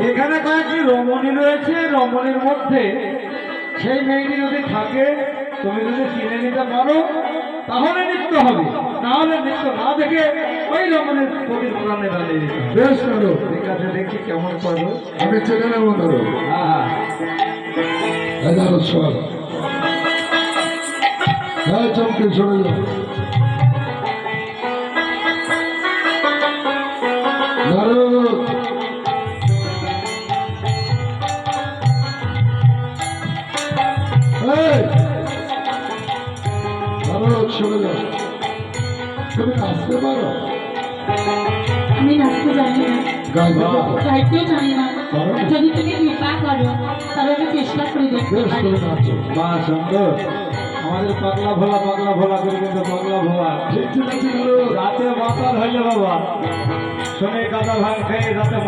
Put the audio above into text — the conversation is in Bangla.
এখানে কয়েকটি রমণী রয়েছে, রমণীর মধ্যে সেই মেয়েটি যদি থাকে, তুমি যদি চিনে নিতে পারো তাহলে নৃত্য হবে, না হলে নৃত্য না দেখে ওই রমণীর প্রতি প্রাণে দাঁড়িয়ে দিতে হবে। বেশ করো, ঠিক আছে, দেখি কেমন করো। আমি চেনে নেবো। ধরো হ্যাঁ 11 সাল। হ্যাঁ চমকে সরে যাও। নারদ, এই, নারদ সরে যাও। তুমি নাচতে পারো? আমি নাচতে জানি না, গাইতে পারো? গাইতেও জানি না। যদি তুমি কৃপা করো তাহলে আমি চেষ্টা করে দেখতে বেশ পারি। করে নাচো। মা সুন্দর, আমাদের পাগলা ভোলা করে, কিন্তু পাগলা ভোলা ঠিক ঠিক আছে নারদ। রাতে মাতাল হইলে বাবা শনি গাঁদা ভাঙ খেয়ে রাতে